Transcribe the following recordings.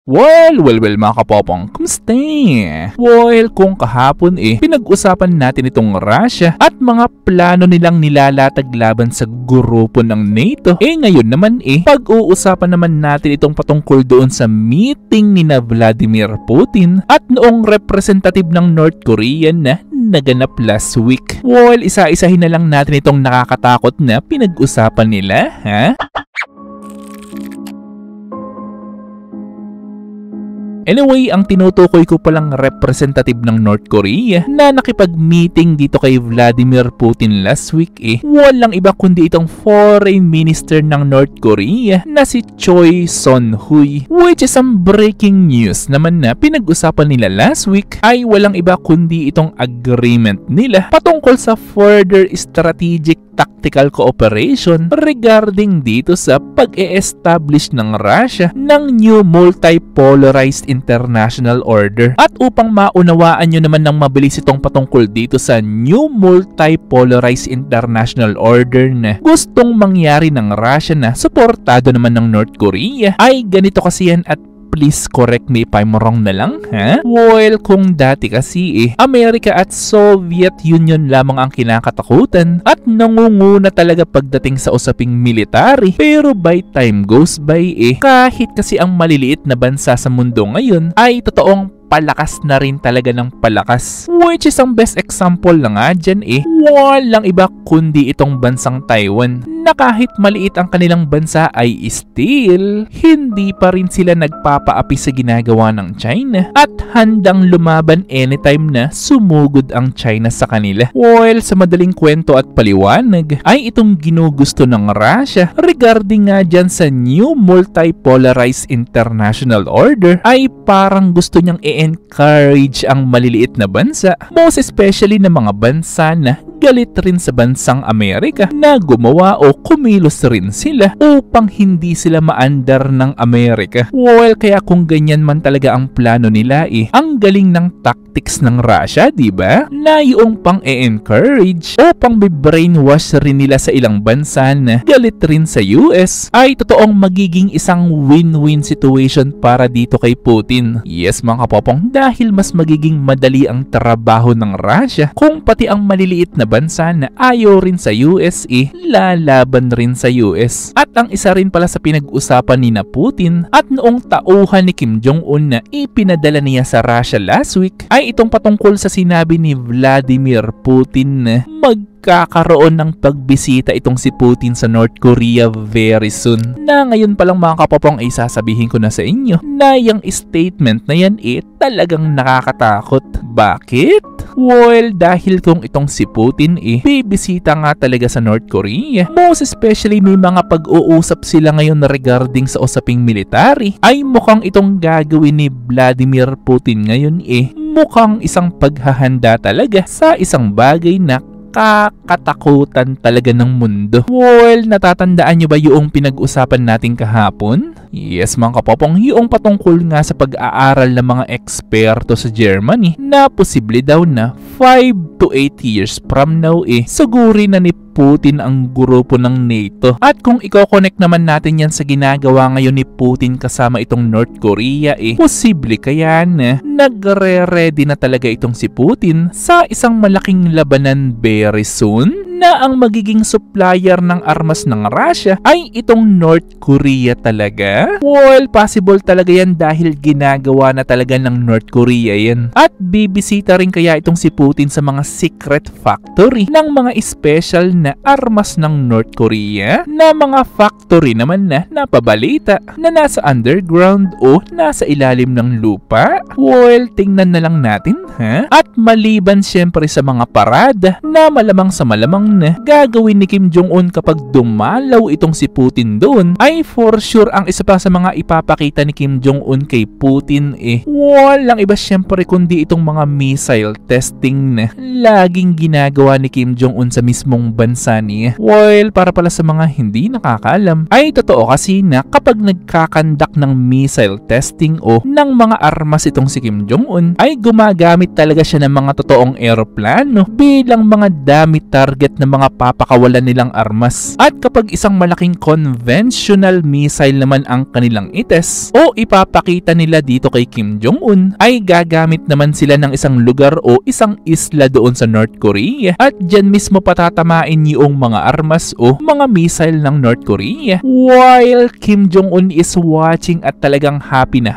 Well, mga kapopong, kumusta? Well, kung kahapon pinag-usapan natin itong Russia at mga plano nilang nilalatag laban sa grupo ng NATO. Ngayon naman pag-uusapan naman natin itong patungkol doon sa meeting ni na Vladimir Putin at noong representative ng North Korea na naganap last week. Well, isa-isahin na lang natin itong nakakatakot na pinag-usapan nila, ha? Anyway, ang tinutukoy ko palang representative ng North Korea na nakipag-meeting dito kay Vladimir Putin last week walang iba kundi itong foreign minister ng North Korea na si Choi Son-hui, which is some breaking news naman na pinag-usapan nila last week ay walang iba kundi itong agreement nila patungkol sa further strategic tactical cooperation regarding dito sa pag-e-establish ng Russia ng new multipolarized international order. At upang maunawaan nyo naman ng mabilis itong patungkol dito sa new multipolarized international order na gustong mangyari ng Russia na suportado naman ng North Korea, ay ganito kasi yan at please correct me if I'm wrong na lang, ha? Well, kung dati kasi Amerika at Soviet Union lamang ang kinakatakutan at nangunguna talaga pagdating sa usaping military. Pero by time goes by kahit kasi ang maliliit na bansa sa mundo ngayon ay totoong palakas na rin talaga ng palakas. Which is ang best example na nga dyan walang iba kundi itong bansang Taiwan na kahit maliit ang kanilang bansa ay still hindi pa rin sila nagpapaapi sa ginagawa ng China at handang lumaban anytime na sumugod ang China sa kanila. Well, sa madaling kwento at paliwanag ay itong ginugusto ng Russia regarding nga dyan sa new multipolarized international order ay parang gusto niyang encourage ang maliliit na bansa, most especially na mga bansa na galit rin sa bansang Amerika na gumawa o kumilos rin sila upang hindi sila maandar ng Amerika. Well, kaya kung ganyan man talaga ang plano nila ang galing ng tactics ng Russia, diba? Na yung pang-e-encourage o pang-brainwash rin nila sa ilang bansa na galit rin sa US ay totoong magiging isang win-win situation para dito kay Putin. Yes mga kapopong, dahil mas magiging madali ang trabaho ng Russia kung pati ang maliliit na bansa na ayaw rin sa US lalaban rin sa US. At ang isa rin pala sa pinag-usapan ni na Putin at noong tauhan ni Kim Jong-un na ipinadala niya sa Russia last week ay itong patungkol sa sinabi ni Vladimir Putin na magkakaroon ng pagbisita itong si Putin sa North Korea very soon. Na ngayon palang mga kapopong ay sasabihin ko na sa inyo na yung statement na yan talagang nakakatakot. Bakit? Well, dahil kung itong si Putin bibisita nga talaga sa North Korea, most especially may mga pag-uusap sila ngayon regarding sa usaping military, ay mukhang itong gagawin ni Vladimir Putin ngayon mukhang isang paghahanda talaga sa isang bagay na kakatakutan talaga ng mundo. Well, natatandaan nyo ba yung pinag-usapan natin kahapon? Yes mga kapopong, yung patungkol nga sa pag-aaral ng mga eksperto sa Germany na posible daw na 5 to 8 years from now suguri na ni Putin ang grupo ng NATO. At kung i-connect naman natin yan sa ginagawa ngayon ni Putin kasama itong North Korea posible kaya na nagre-ready na talaga itong si Putin sa isang malaking labanan very soon na ang magiging supplier ng armas ng Russia ay itong North Korea talaga? Well, possible talaga yan dahil ginagawa na talaga ng North Korea yan. At bibisita rin kaya itong si Putin sa mga secret factory ng mga special na armas ng North Korea na mga factory naman na napabalita na nasa underground o nasa ilalim ng lupa? Well, tingnan na lang natin, ha? At maliban syempre sa mga parada na malamang sa malamang na gagawin ni Kim Jong-un kapag dumalaw itong si Putin doon, ay for sure ang isa pa sa mga ipapakita ni Kim Jong-un kay Putin walang iba syempre kundi itong mga missile testing na laging ginagawa ni Kim Jong-un sa mismong bansa niya. Well, para pala sa mga hindi nakakaalam, ay totoo kasi na kapag nagkakandak ng missile testing o ng mga armas itong si Kim Jong-un, ay gumagamit talaga siya ng mga totoong eroplano bilang mga dummy target na mga papakawalan nilang armas. At kapag isang malaking conventional missile naman ang kanilang ites o ipapakita nila dito kay Kim Jong-un, ay gagamit naman sila ng isang lugar o isang isla doon sa North Korea at dyan mismo patatamain yung mga armas o mga missile ng North Korea. While Kim Jong-un is watching at talagang happy na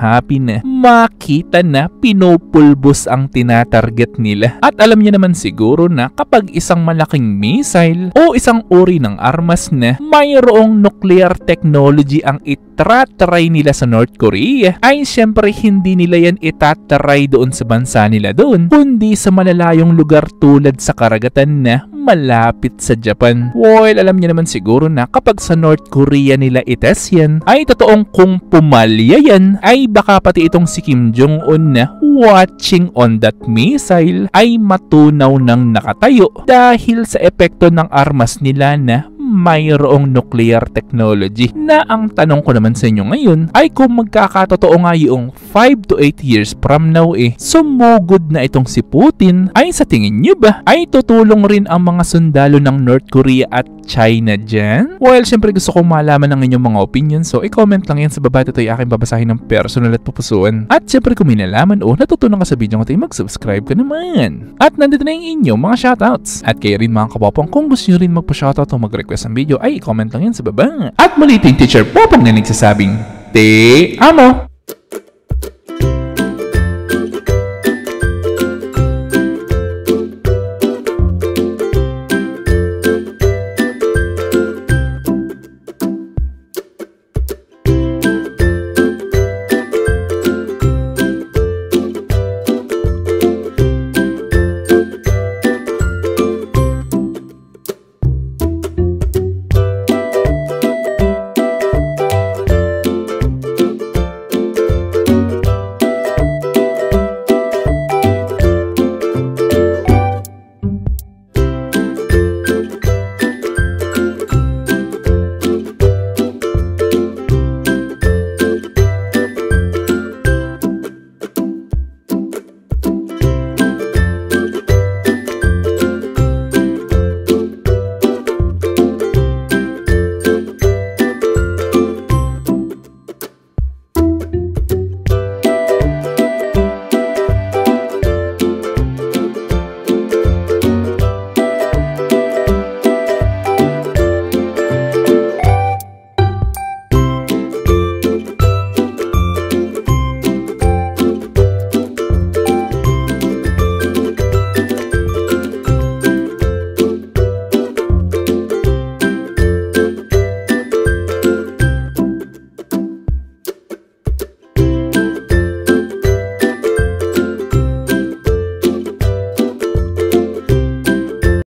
makita na pinupulbos ang tinatarget nila. At alam niya naman siguro na kapag isang malaking missile o isang uri ng armas na mayroong nuclear technology ang itatry nila sa North Korea, ay syempre hindi nila yan itatry doon sa bansa nila doon, kundi sa malalayong lugar tulad sa karagatan na malapit sa Japan. Well, alam niya naman siguro na kapag sa North Korea nila ites yan, ay totoong kung pumalya yan, ay baka pati itong si Kim Jong-un na watching on that missile ay matunaw ng nakatayo dahil sa epekto ng armas nila na mayroong nuclear technology. Na ang tanong ko naman sa inyo ngayon ay kung magkakatotoo nga yung 5 to 8 years from now sumugod na itong si Putin, ay sa tingin nyo ba ay tutulong rin ang mga sundalo ng North Korea at China dyan? Well, syempre gusto kong malaman ang inyong mga opinion, so i-comment lang yan sa baba. Ito ay aking babasahin ng personal at pupusuan. At syempre kung may nalaman o natutunan ka sa video ko, mag-subscribe ka naman. At nandito na yung inyong mga shoutouts. At kayo rin mga kapapang, kung gusto nyo rin magpa-shoutout o mag-request ng video, ay i-comment lang yan sa baba. At muli ito yung Teacher Popong na nagsasabing, Te Amo!